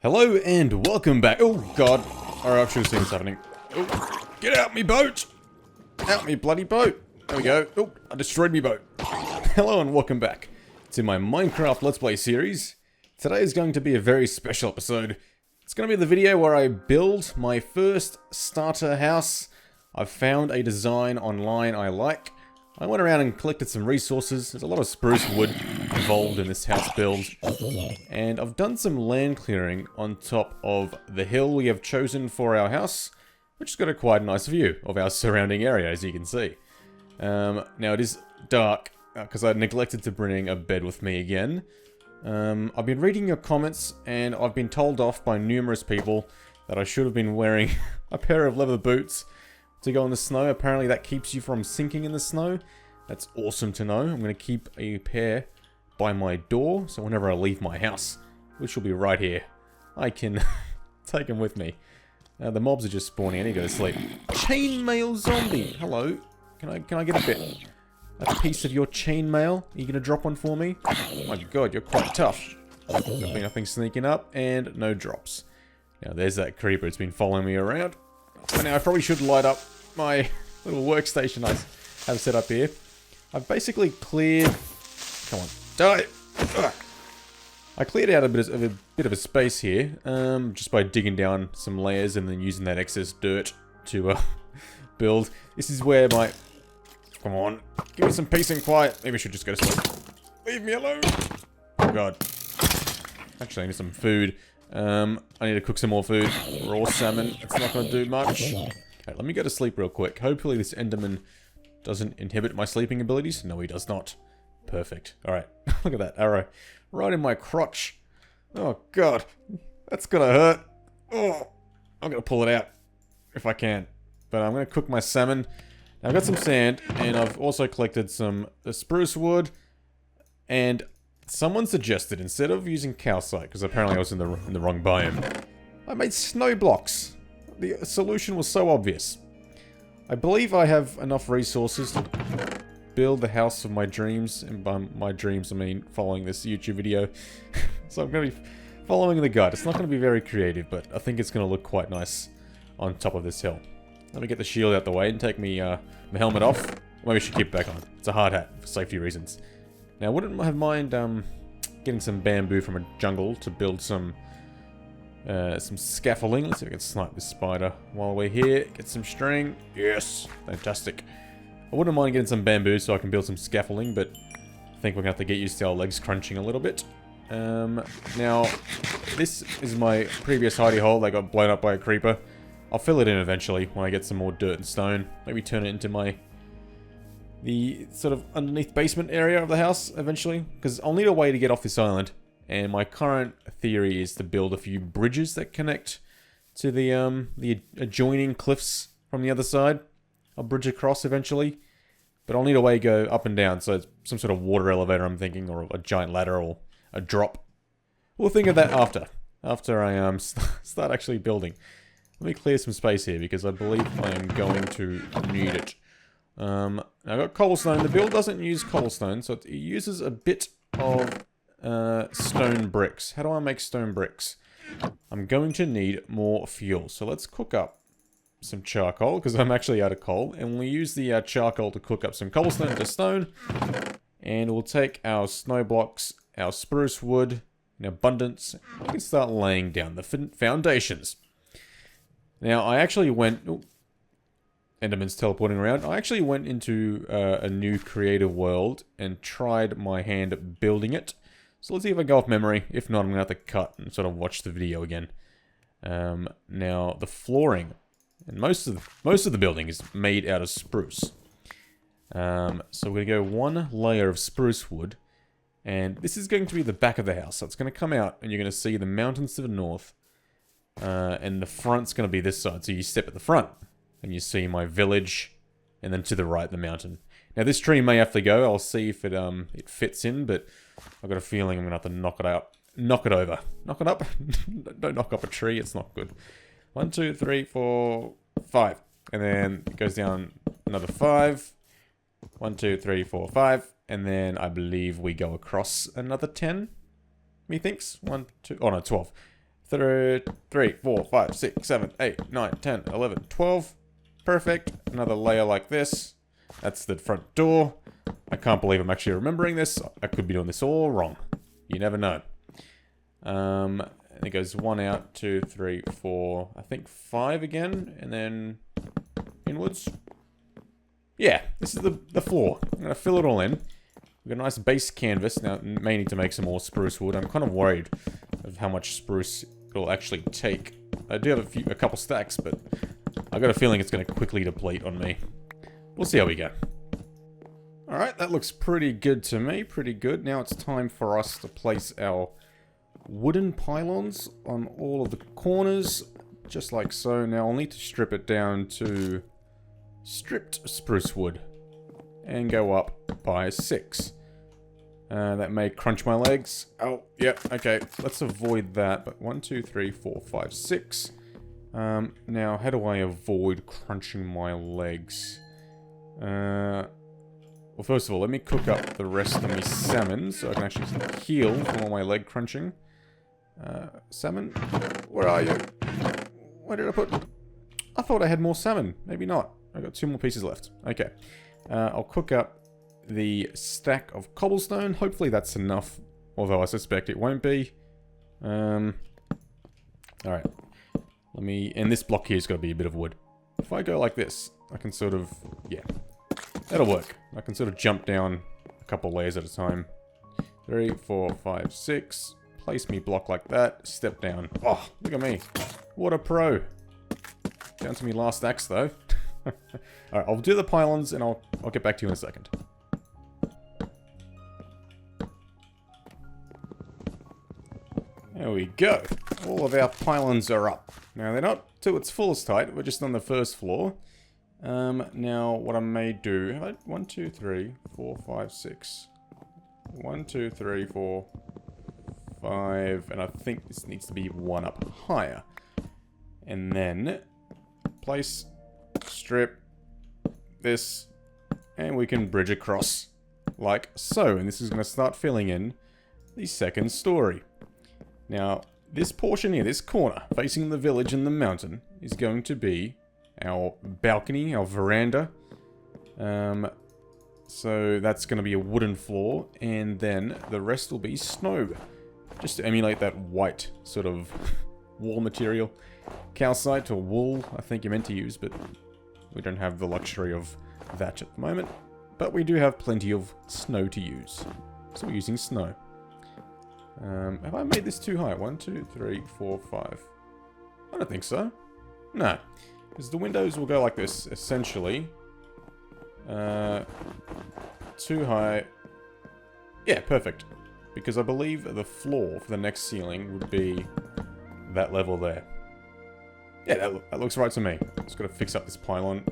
Hello and welcome back. Oh god. Alright, I've sure seen this happening. Oh, get out me boat! Out me bloody boat! There we go. Oh, I destroyed me boat. Hello and welcome back to my Minecraft Let's Play series. Today is going to be a very special episode. It's going to be the video where I build my first starter house. I've found a design online I like. I went around and collected some resources. There's a lot of spruce wood involved in this house build. And I've done some land clearing on top of the hill we have chosen for our house, which has got a quite nice view of our surrounding area, as you can see. Now it is dark, because I neglected to bring a bed with me again. I've been reading your comments, and I've been told off by numerous people that I should have been wearing a pair of leather boots to go in the snow. Apparently that keeps you from sinking in the snow. That's awesome to know. I'm going to keep a pair by my door, so whenever I leave my house, which will be right here, I can take them with me. The mobs are just spawning. I need to go to sleep. Chainmail zombie! Hello. Can I get a piece of your chainmail? Are you going to drop one for me? Oh my god, you're quite tough. Nothing sneaking up, and no drops. Now there's that creeper. It's been following me around. But now I probably should light up my little workstation I have set up here. I've basically cleared... Come on, die! Ugh. I cleared out a bit of a space here, just by digging down some layers and then using that excess dirt to build. This is where my... Come on, give me some peace and quiet. Maybe I should just go to sleep. Leave me alone! Oh god. Actually, I need some food. I need to cook some more food. Raw salmon. It's not going to do much. Okay, let me go to sleep real quick. Hopefully this Enderman doesn't inhibit my sleeping abilities. No, he does not. Perfect. Alright. Look at that arrow. Right in my crotch. Oh, God. That's going to hurt. Oh, I'm going to pull it out. If I can. But I'm going to cook my salmon. Now, I've got some sand. And I've also collected some spruce wood. And... someone suggested, instead of using calcite, because apparently I was in the wrong biome, I made snow blocks. The solution was so obvious. I believe I have enough resources to build the house of my dreams, and by my dreams I mean following this YouTube video. So I'm going to be following the guide. It's not going to be very creative, but I think it's going to look quite nice on top of this hill. Let me get the shield out the way and take me my helmet off. Maybe I should keep it back on. It's a hard hat for safety reasons. Now, I wouldn't have mind getting some bamboo from a jungle to build some scaffolding. Let's see if we can snipe this spider while we're here. Get some string. Yes! Fantastic. I wouldn't mind getting some bamboo so I can build some scaffolding, but I think we're going to have to get used to our legs crunching a little bit. Now, this is my previous hidey hole that got blown up by a creeper. I'll fill it in eventually when I get some more dirt and stone. Maybe turn it into the sort of underneath basement area of the house eventually, because I'll need a way to get off this island, and my current theory is to build a few bridges that connect to the adjoining cliffs from the other side. I'll bridge across eventually, but I'll need a way to go up and down, so it's some sort of water elevator I'm thinking, or a giant ladder, or a drop. We'll think of that after I start actually building. Let me clear some space here, because I believe I am going to need it. I've got cobblestone. The build doesn't use cobblestone, so it uses a bit of stone bricks. How do I make stone bricks? I'm going to need more fuel. So let's cook up some charcoal, because I'm actually out of coal. And we'll use the charcoal to cook up some cobblestone to stone. And we'll take our snow blocks, our spruce wood in abundance. We can start laying down the foundations. Now, I actually went... Ooh, Enderman's teleporting around. I actually went into a new creative world and tried my hand at building it. So let's see if I go off memory. If not, I'm going to have to cut and sort of watch the video again. Now, the flooring and most of the building is made out of spruce. So we're going to go one layer of spruce wood. And this is going to be the back of the house. So it's going to come out and you're going to see the mountains to the north. And the front's going to be this side. So you step at the front. And you see my village, and then to the right, the mountain. Now, this tree may have to go. I'll see if it fits in, but I've got a feeling I'm going to have to knock it out. Knock it over. Knock it up? Don't knock up a tree. It's not good. 1, 2, 3, 4, 5. And then it goes down another 5. 1, 2, 3, 4, 5. And then I believe we go across another 10. Methinks. 1, 2... Oh, no, 12. 3, 4, 5, 6, 7, 8, 9, 10, 11, 12. Perfect. Another layer like this. That's the front door. I can't believe I'm actually remembering this. I could be doing this all wrong. You never know. And it goes 1 out, 2, 3, 4, I think 5 again, and then inwards. Yeah, this is the floor. I'm going to fill it all in. We've got a nice base canvas. Now, may need to make some more spruce wood. I'm kind of worried of how much spruce it'll actually take. I do have a couple stacks, but I've got a feeling it's going to quickly deplete on me. We'll see how we go. Alright, that looks pretty good to me. Pretty good. Now it's time for us to place our wooden pylons on all of the corners, just like so. Now I'll need to strip it down to stripped spruce wood and go up by 6. That may crunch my legs. Oh, yep, okay, let's avoid that. But 1, 2, 3, 4, 5, 6. Now, how do I avoid crunching my legs? Well, first of all, let me cook up the rest of my salmon so I can actually heal from all my leg crunching. Salmon? Where are you? Where did I put... I thought I had more salmon. Maybe not. I've got 2 more pieces left. Okay. I'll cook up the stack of cobblestone. Hopefully that's enough, although I suspect it won't be. Alright. Let me... And this block here has got to be a bit of wood. If I go like this, I can sort of... Yeah. That'll work. I can sort of jump down a couple layers at a time. 3, 4, 5, 6. Place me block like that. Step down. Oh, look at me. What a pro. Down to me last axe, though. Alright, I'll do the pylons and I'll get back to you in a second. There we go. All of our pylons are up. Now, they're not to its fullest height. We're just on the first floor. Now, what I may do... Have I, 1, 2, 3, 4, 5, 6. 1, 2, 3, 4, 5. And I think this needs to be 1 up higher. And then... Place... Strip... This... And we can bridge across. Like so. And this is going to start filling in the second story. Now, this portion here, this corner, facing the village and the mountain, is going to be our balcony, our veranda. So that's going to be a wooden floor, and then the rest will be snow. Just to emulate that white sort of wall material. Calcite or wool, I think you're meant to use, but we don't have the luxury of that at the moment. But we do have plenty of snow to use. So we're using snow. Have I made this too high? 1, 2, 3, 4, 5. I don't think so. No. Because the windows will go like this, essentially. Too high. Yeah, perfect. Because I believe the floor for the next ceiling would be that level there. Yeah, that looks right to me. Just got to fix up this pylon,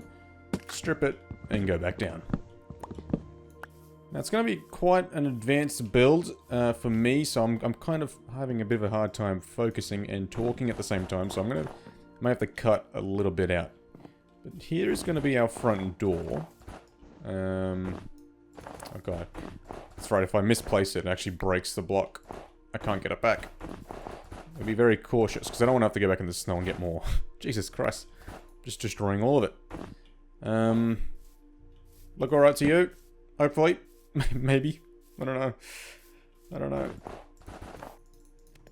strip it, and go back down. Now, it's going to be quite an advanced build for me, so I'm kind of having a bit of a hard time focusing and talking at the same time, so might have to cut a little bit out. But here is going to be our front door. Oh god. That's right, if I misplace it, it actually breaks the block. I can't get it back. I'll be very cautious, because I don't want to have to go back in the snow and get more. Jesus Christ. Just destroying all of it. Look alright to you? Hopefully. Maybe. I don't know. I don't know.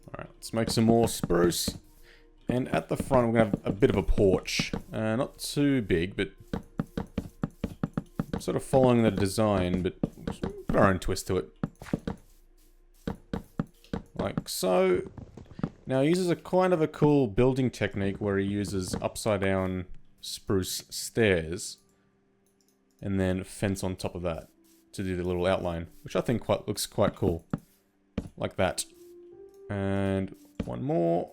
Alright, let's make some more spruce. And at the front, we're going to have a bit of a porch. Not too big, but... sort of following the design, but put our own twist to it. Like so. Now, he uses a kind of a cool building technique where he uses upside-down spruce stairs. And then fence on top of that to do the little outline, which I think looks quite cool. Like that. And one more.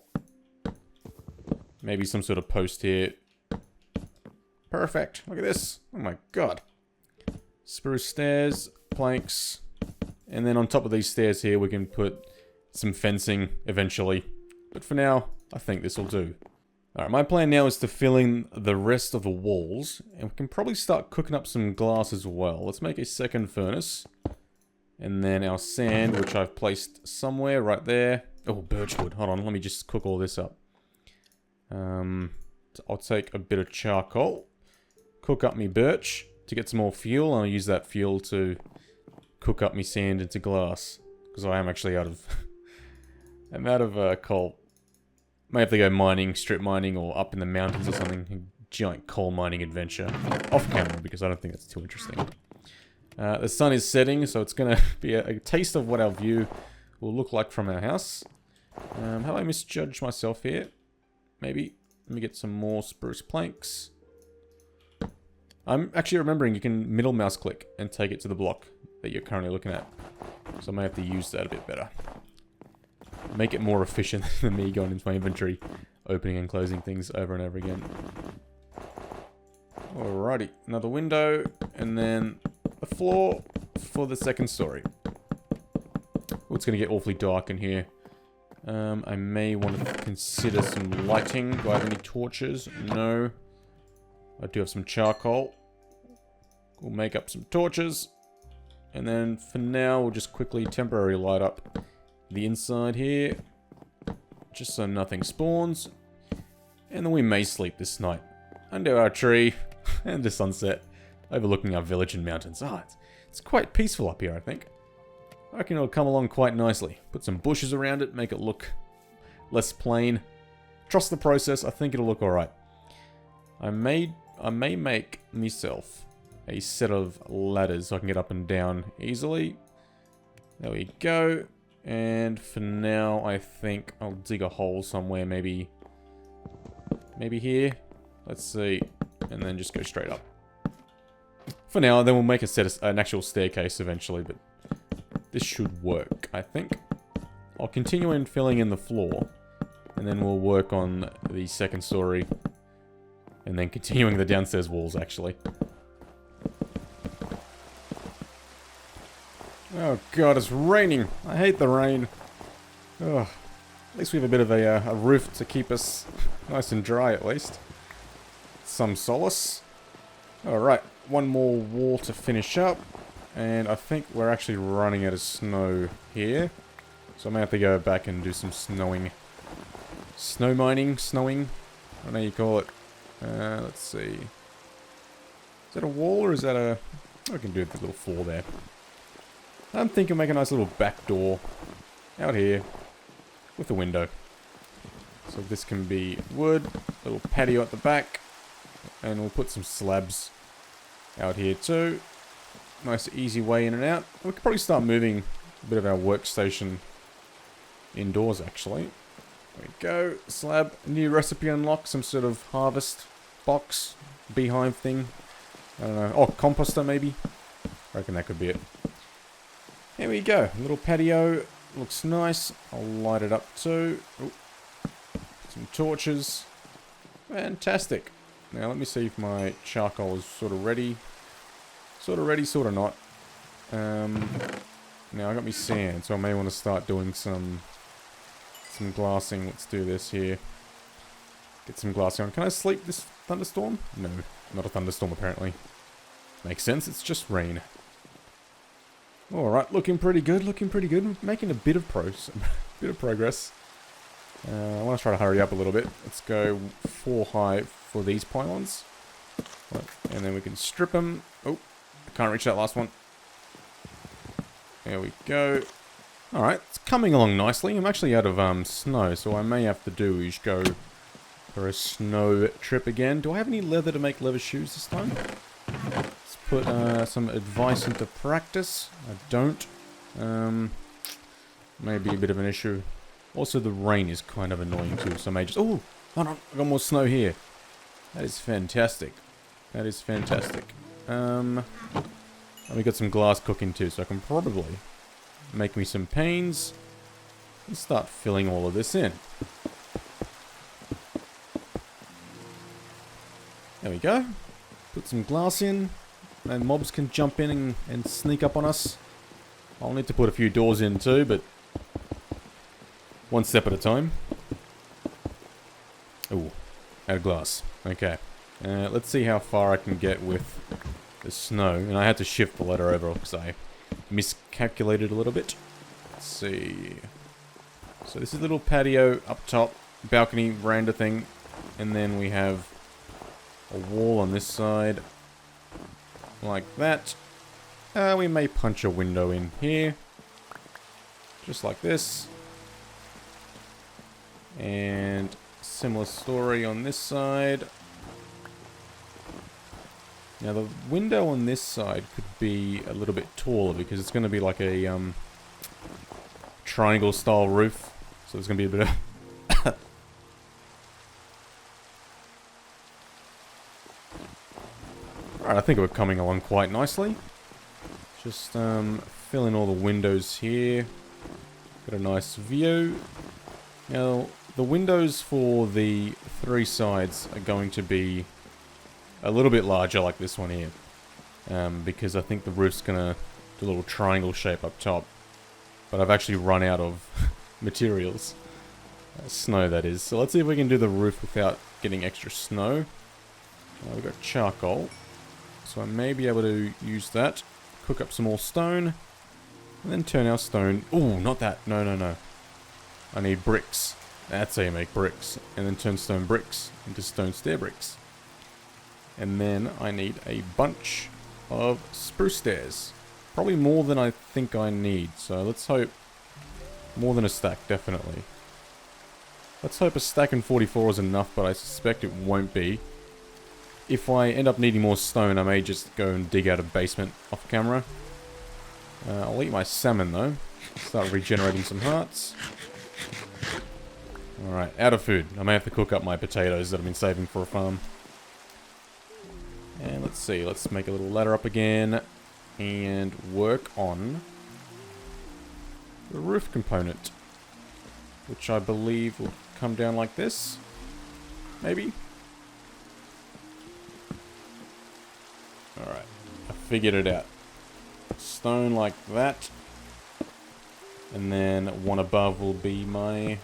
Maybe some sort of post here. Perfect. Look at this. Oh my god. Spruce stairs, planks, and then on top of these stairs here we can put some fencing eventually. But for now, I think this will do. Alright, my plan now is to fill in the rest of the walls, and we can probably start cooking up some glass as well. Let's make a second furnace. And then our sand, which I've placed somewhere right there. Oh, birchwood. Hold on, let me just cook all this up. So I'll take a bit of charcoal, cook up me birch to get some more fuel, and I'll use that fuel to cook up me sand into glass. Because I am actually out of... I'm out of coal. May have to go mining, strip mining, or up in the mountains or something. A giant coal mining adventure. Off camera, because I don't think that's too interesting. The sun is setting, so it's going to be a taste of what our view will look like from our house. Have I misjudged myself here? Maybe. Let me get some more spruce planks. I'm actually remembering you can middle mouse click and take it to the block that you're currently looking at. So I may have to use that a bit better. Make it more efficient than me going into my inventory, opening and closing things over and over again. Alrighty, another window, and then the floor for the second story. Oh, it's going to get awfully dark in here. I may want to consider some lighting. Do I have any torches? No. I do have some charcoal. We'll make up some torches. And then for now, we'll just quickly temporarily light up the inside here. Just so nothing spawns. And then we may sleep this night under our tree and the sunset overlooking our village and mountains. It's quite peaceful up here, I think. I reckon it'll come along quite nicely. Put some bushes around it, make it look less plain. Trust the process, I think it'll look alright. I may make myself a set of ladders so I can get up and down easily. There we go. And for now, I think I'll dig a hole somewhere, maybe here. Let's see. And then just go straight up. For now, then we'll make an actual staircase eventually, but this should work, I think. I'll continue in filling in the floor, and then we'll work on the second story, and then continuing the downstairs walls, actually. Oh god, it's raining. I hate the rain. Oh, at least we have a bit of a roof to keep us nice and dry, at least. Some solace. Alright, one more wall to finish up. And I think we're actually running out of snow here. So I may have to go back and do some snowing. Snow mining? Snowing? I don't know how you call it. Let's see. Is that a wall or is that a... I can do the little floor there. I'm thinking make a nice little back door out here with a window. So this can be wood, little patio at the back, and we'll put some slabs out here too. Nice easy way in and out. We could probably start moving a bit of our workstation indoors actually. There we go. Slab. New recipe unlock. Some sort of harvest box. Beehive thing. I don't know. Oh, composter maybe? I reckon that could be it. Here we go. Little patio. Looks nice. I'll light it up too. Ooh. Some torches. Fantastic. Now let me see if my charcoal is sort of ready. Sort of ready, sort of not. Now I got me sand, so I may want to start doing some glassing. Let's do this here. Get some glassing on. Can I sleep this thunderstorm? No, not a thunderstorm apparently. Makes sense, it's just rain. Alright, looking pretty good, looking pretty good. Making a bit of progress. I want to try to hurry up a little bit. Let's go 4 high for these pylons. And then we can strip them. Oh, I can't reach that last one. There we go. Alright, it's coming along nicely. I'm actually out of snow, so I may have to do is go for a snow trip again. Do I have any leather to make leather shoes this time? Let's put some advice into practice. I don't. Maybe a bit of an issue. Also, the rain is kind of annoying too, so I may just... Oh, hold on, I got more snow here. That is fantastic. That is fantastic. And we got some glass cooking too, so I can probably make me some panes and start filling all of this in. There we go. Put some glass in, and mobs can jump in and sneak up on us. I'll need to put a few doors in too, but one step at a time. Ooh, out of glass. Okay. Let's see how far I can get with the snow. And I had to shift the ladder over because I miscalculated a little bit. Let's see. So this is a little patio up top, balcony, veranda thing. And then we have a wall on this side. Like that. We may punch a window in here. Just like this. And similar story on this side. Now the window on this side could be a little bit taller because it's going to be like a triangle style roof. So there's going to be a bit of... Alright, I think we're coming along quite nicely. Just fill in all the windows here. Got a nice view. Now, the windows for the 3 sides are going to be a little bit larger like this one here. Because I think the roof's going to do a little triangle shape up top. But I've actually run out of materials. Snow, that is. So let's see if we can do the roof without getting extra snow. We've got charcoal. So I may be able to use that. Cook up some more stone. And then turn our stone... Ooh, not that. No, no, no. I need bricks. That's how you make bricks. And then turn stone bricks into stone stair bricks. And then I need a bunch of spruce stairs. Probably more than I think I need. So let's hope... More than a stack, definitely. Let's hope a stack in 44 is enough, but I suspect it won't be. If I end up needing more stone, I may just go and dig out a basement off camera. I'll eat my salmon though. Start regenerating some hearts. Alright, out of food. I may have to cook up my potatoes that I've been saving for a farm. And let's see, let's make a little ladder up again. And work on the roof component. Which I believe will come down like this. Maybe? Alright, I figured it out. Stone like that. And then one above will be my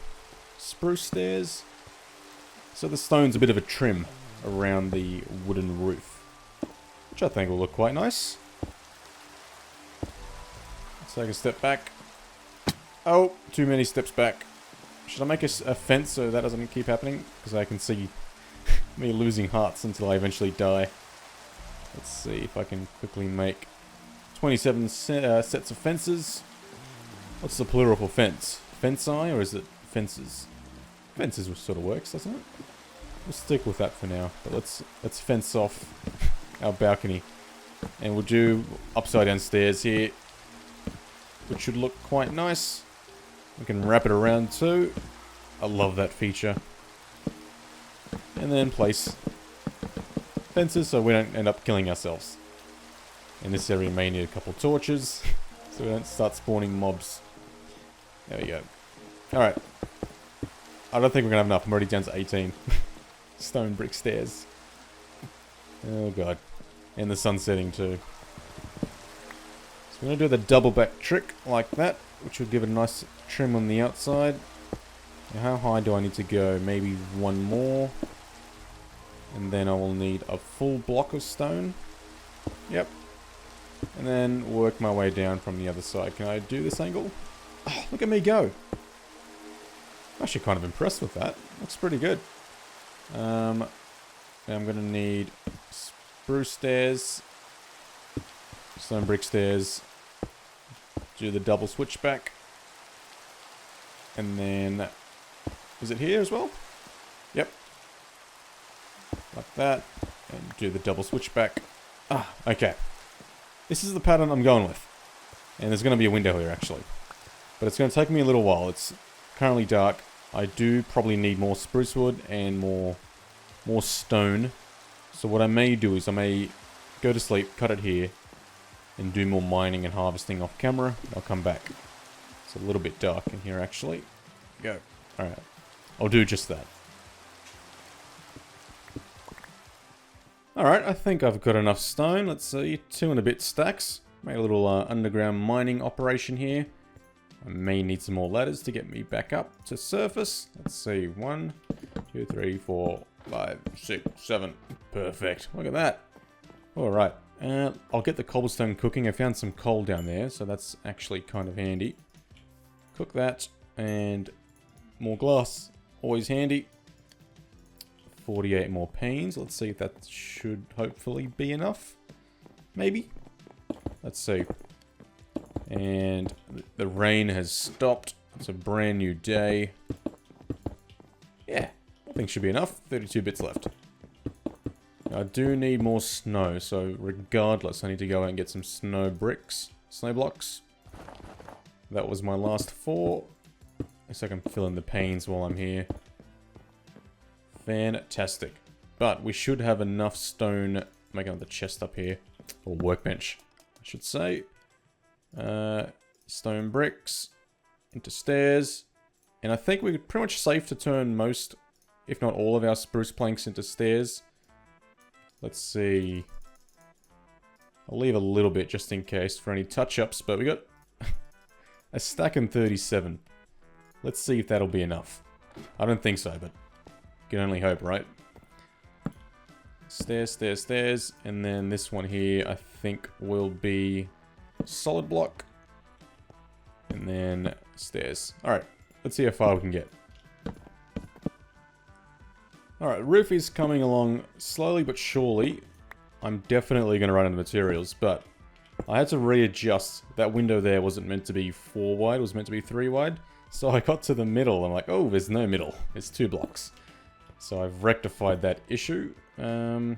spruce stairs. So the stone's a bit of a trim around the wooden roof. Which I think will look quite nice. Let's take a step back. Oh, too many steps back. Should I make a fence so that doesn't keep happening? Because I can see me losing hearts until I eventually die. Let's see if I can quickly make 27 sets of fences. What's the plural for fence? Fence-eye, or is it fences? Fences sort of works, doesn't it? We'll stick with that for now. But let's fence off our balcony. And we'll do upside down stairs here, which should look quite nice. We can wrap it around too. I love that feature. And then place fences so we don't end up killing ourselves. In this area, we may need a couple torches so we don't start spawning mobs. There we go. Alright. I don't think we're going to have enough. I'm already down to 18. Stone brick stairs. Oh god. And the sun setting too. So we're going to do the double back trick like that, which will give it a nice trim on the outside. Now how high do I need to go? Maybe one more. And then I will need a full block of stone. Yep. And then work my way down from the other side. Can I do this angle? Oh, look at me go. I'm actually kind of impressed with that. Looks pretty good. Now I'm going to need spruce stairs. Stone brick stairs. Do the double switchback. And then... Is it here as well? Yep. Like that. And do the double switchback. Ah, okay. This is the pattern I'm going with. And there's going to be a window here, actually. But it's going to take me a little while. It's currently dark. I do probably need more spruce wood and more stone. So what I may do is I may go to sleep, cut it here, and do more mining and harvesting off camera. I'll come back. It's a little bit dark in here, actually. Go. Alright. I'll do just that. Alright, I think I've got enough stone. Let's see, 2 and a bit stacks. Made a little underground mining operation here. I may need some more ladders to get me back up to surface. Let's see, 1, 2, 3, 4, 5, 6, 7. Perfect. Look at that. Alright, I'll get the cobblestone cooking. I found some coal down there, so that's actually kind of handy. Cook that, and more glass. Always handy. 48 more panes. Let's see if that should hopefully be enough. Maybe. Let's see. And the rain has stopped. It's a brand new day. Yeah, I think should be enough. 32 bits left. I do need more snow, so regardless, I need to go out and get some snow bricks, snow blocks. That was my last 4. So I can fill in the panes while I'm here. Fantastic. But we should have enough stone. Make another chest up here. Or workbench, I should say. Stone bricks. Into stairs. And I think we're pretty much safe to turn most, if not all of our spruce planks into stairs. Let's see. I'll leave a little bit just in case for any touch-ups, but we got a stack and 37. Let's see if that'll be enough. I don't think so, but you can only hope, right? Stairs, stairs, stairs. And then this one here, I think, will be solid block. And then stairs. Alright, let's see how far we can get. Alright, roof is coming along slowly but surely. I'm definitely going to run out of materials, but I had to readjust. That window there wasn't meant to be 4 wide, it was meant to be 3 wide. So I got to the middle, I'm like, oh, there's no middle. It's 2 blocks. So I've rectified that issue. Okay,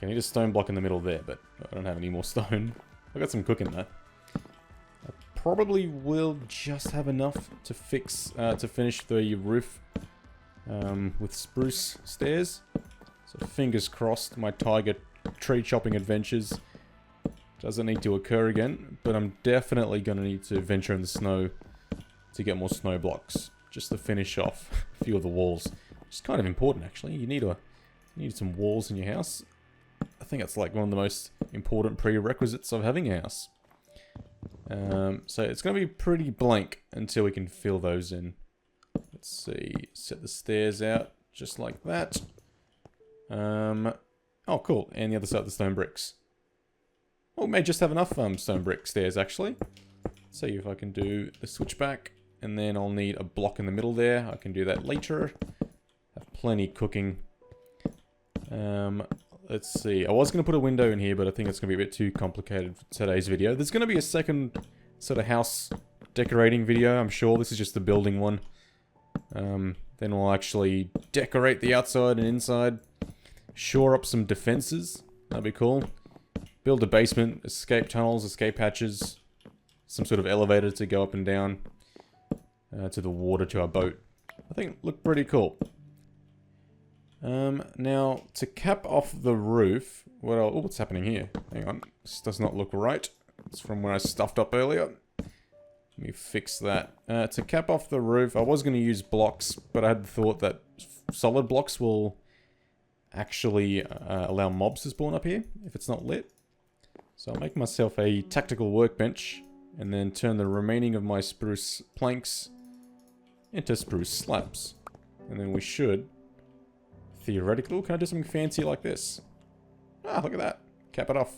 I need a stone block in the middle there, but I don't have any more stone. I got some cooking though. I probably will just have enough to finish the roof with spruce stairs. So fingers crossed my tiger tree chopping adventures doesn't need to occur again, but I'm definitely going to need to venture in the snow to get more snow blocks, just to finish off a few of the walls. Which is kind of important actually. You need some walls in your house. I think that's like one of the most important prerequisites of having a house. So it's going to be pretty blank until we can fill those in. Let's see, set the stairs out just like that. Oh cool, and the other side of the stone bricks. Well, we may just have enough stone brick stairs actually. Let's see if I can do the switchback, and then I'll need a block in the middle there. I can do that later. Have plenty cooking. Let's see, I was going to put a window in here, but I think it's going to be a bit too complicated for today's video. There's going to be a second sort of house decorating video, I'm sure. This is just the building one. Then we'll actually decorate the outside and inside. Shore up some defenses. That'd be cool. Build a basement, escape tunnels, escape hatches. Some sort of elevator to go up and down to the water to our boat. I think look pretty cool. Now, to cap off the roof... what's happening here? Hang on. This does not look right. It's from where I stuffed up earlier. Let me fix that. To cap off the roof, I was going to use blocks, but I had the thought that solid blocks will actually allow mobs to spawn up here if it's not lit. So I'll make myself a tactical workbench and then turn the remaining of my spruce planks into spruce slabs. And then we should, theoretically, can I do something fancy like this? Ah, look at that. Cap it off.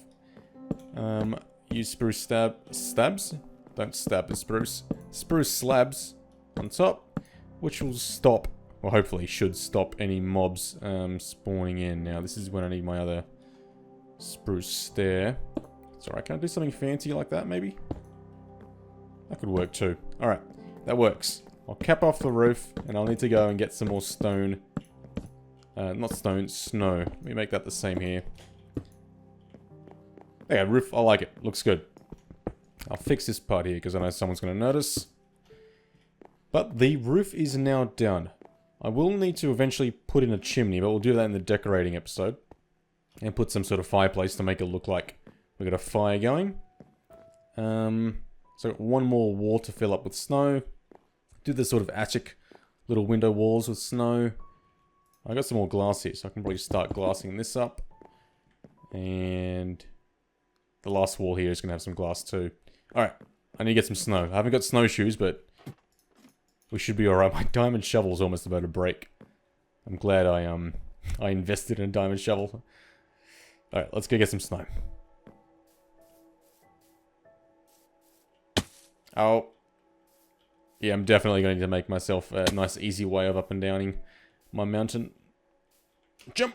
Use spruce stabs. Don't stab the spruce. Spruce slabs on top, which will stop, or hopefully should stop any mobs spawning in. Now, this is when I need my other spruce stair. It's alright, can I do something fancy like that, maybe? That could work too. Alright, that works. I'll cap off the roof, and I'll need to go and get some more stone. Not stone, snow. Let me make that the same here. Yeah, roof, I like it. Looks good. I'll fix this part here, because I know someone's going to notice. But the roof is now done. I will need to eventually put in a chimney, but we'll do that in the decorating episode. And put some sort of fireplace to make it look like we've got a fire going. So one more wall to fill up with snow. Do the sort of attic little window walls with snow. I got some more glass here, so I can probably start glassing this up. And the last wall here is going to have some glass too. Alright, I need to get some snow. I haven't got snowshoes, but we should be alright. My diamond shovel is almost about to break. I'm glad I invested in a diamond shovel. Alright, let's go get some snow. Oh. Yeah, I'm definitely going to make myself a nice easy way of up and downing my mountain. Jump!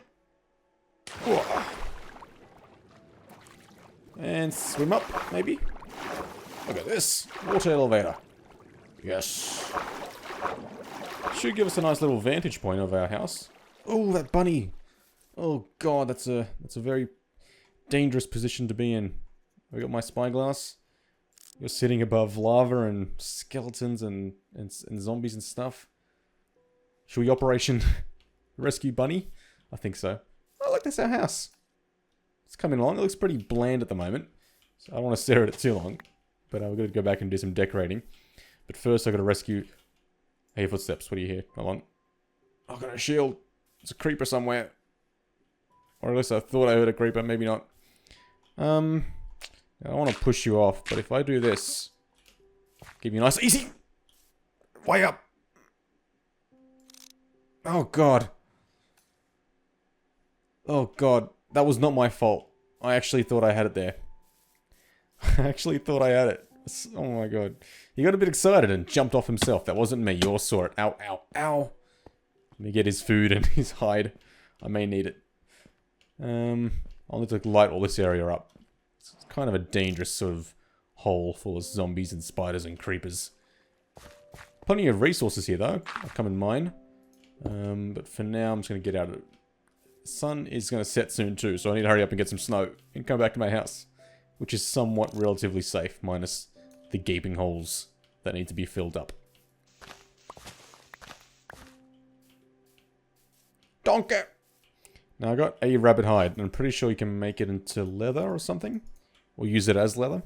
Whoa. And swim up, maybe? Look at this. Water elevator. Yes. Should give us a nice little vantage point of our house. Oh, that bunny! Oh god, that's a very dangerous position to be in. I got my spyglass. You're sitting above lava and skeletons and zombies and stuff. Should we Operation Rescue Bunny? I think so. Oh, look, that's our house. It's coming along. It looks pretty bland at the moment. So I don't want to stare at it too long. But I've got to go back and do some decorating. But first I've got to rescue... Hey, footsteps. What do you hear? Hold on. I've got a shield. There's a creeper somewhere. Or at least I thought I heard a creeper. Maybe not. I don't want to push you off. But if I do this... Give you a nice... Easy! Way up! Oh, God. Oh, God. That was not my fault. I actually thought I had it there. I actually thought I had it. Oh my god. He got a bit excited and jumped off himself. That wasn't me. You all saw it. Ow, ow, ow. Let me get his food and his hide. I may need it. I'll need to light all this area up. It's kind of a dangerous sort of hole full of zombies and spiders and creepers. Plenty of resources here though. I'll come and mine. But for now I'm just going to get out of it. The sun is going to set soon too, so I need to hurry up and get some snow and come back to my house. Which is somewhat relatively safe, minus the gaping holes that need to be filled up. Donkey! Now I got a rabbit hide, and I'm pretty sure you can make it into leather or something. Or use it as leather.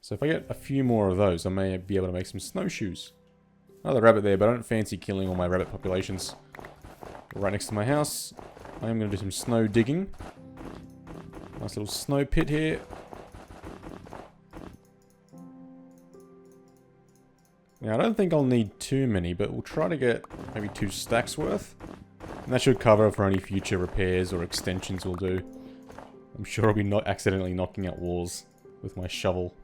So if I get a few more of those, I may be able to make some snowshoes. Another rabbit there, but I don't fancy killing all my rabbit populations. Right next to my house, I am going to do some snow digging. Nice little snow pit here. Now, I don't think I'll need too many, but we'll try to get maybe 2 stacks worth. And that should cover for any future repairs or extensions we'll do. I'm sure I'll be not accidentally knocking out walls with my shovel.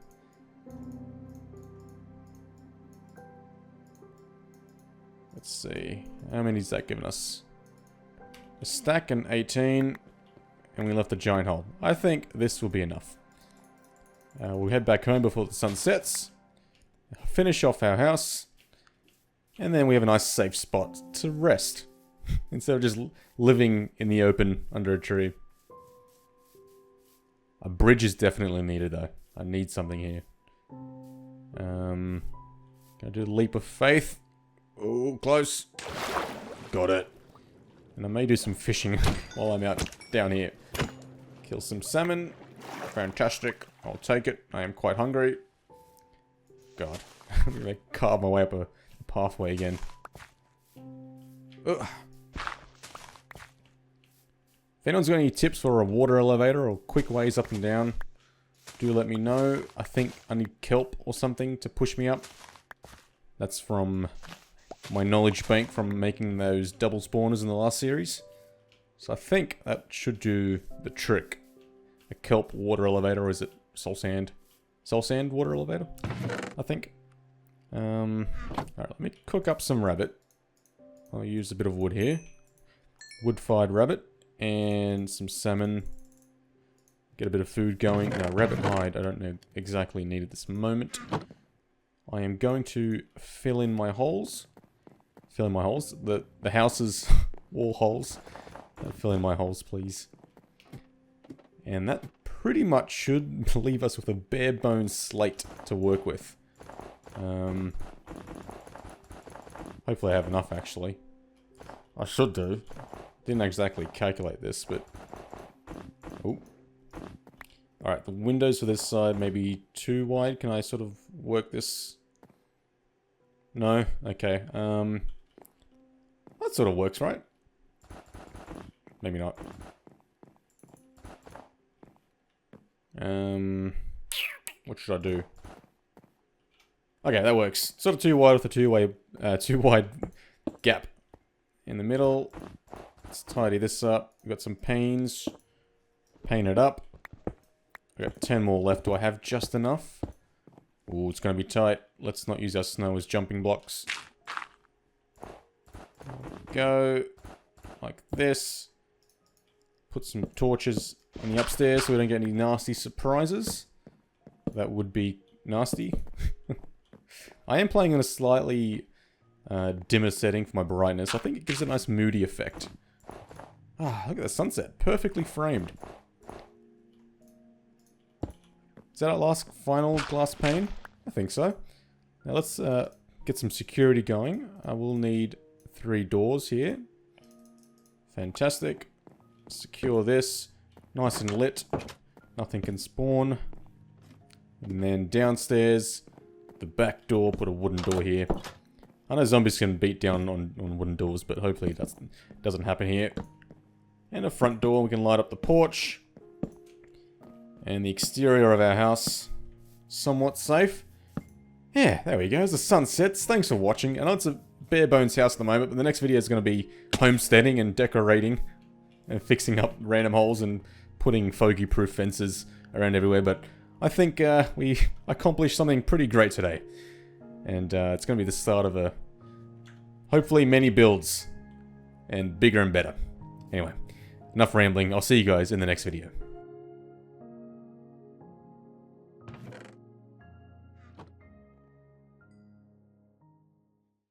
Let's see. How many is that giving us? A stack and 18. And we left a giant hole. I think this will be enough. We'll head back home before the sun sets. Finish off our house. And then we have a nice safe spot to rest. Instead of just living in the open under a tree. A bridge is definitely needed though. I need something here. Gonna do the leap of faith. Oh, close. Got it. And I may do some fishing while I'm out down here. Kill some salmon. Fantastic. I'll take it. I am quite hungry. God. I'm gonna carve my way up a pathway again. Ugh. If anyone's got any tips for a water elevator or quick ways up and down, do let me know. I think I need kelp or something to push me up. That's from my knowledge bank from making those double spawners in the last series. So I think that should do the trick. A kelp water elevator, or is it soul sand? Soul sand water elevator, I think. Alright, let me cook up some rabbit. I'll use a bit of wood here. Wood-fired rabbit. And some salmon. Get a bit of food going. Now, rabbit hide, I don't know exactly need at this moment. I am going to fill in my holes. Fill in my holes. The house's wall holes. Fill in my holes, please. And that pretty much should leave us with a bare bones slate to work with. Hopefully I have enough, actually. I should do. Didn't exactly calculate this, but... Oh. Alright, the windows for this side may be too wide. Can I sort of work this? No? Okay. That sort of works, right? Maybe not. What should I do? Okay, that works. Sort of too wide with a too wide gap in the middle. Let's tidy this up. We've got some panes. Paint it up. I've got 10 more left. Do I have just enough? Ooh, Ooh, it's going to be tight. Let's not use our snow as jumping blocks. Go. Like this. Put some torches on the upstairs so we don't get any nasty surprises. That would be nasty. I am playing on a slightly dimmer setting for my brightness. I think it gives a nice moody effect. Ah, look at the sunset. Perfectly framed. Is that our last final glass pane? I think so. Now let's get some security going. I will need 3 doors here. Fantastic. Secure this. Nice and lit. Nothing can spawn. And then downstairs, the back door, put a wooden door here. I know zombies can beat down on wooden doors, but hopefully that doesn't happen here. And a front door, we can light up the porch. And the exterior of our house, somewhat safe. Yeah, there we go, as the sun sets. Thanks for watching. I know it's a bare bones house at the moment, but the next video is going to be homesteading and decorating. And fixing up random holes and putting fogey-proof fences around everywhere. But I think we accomplished something pretty great today. And it's going to be the start of hopefully many builds. And bigger and better. Anyway, enough rambling. I'll see you guys in the next video.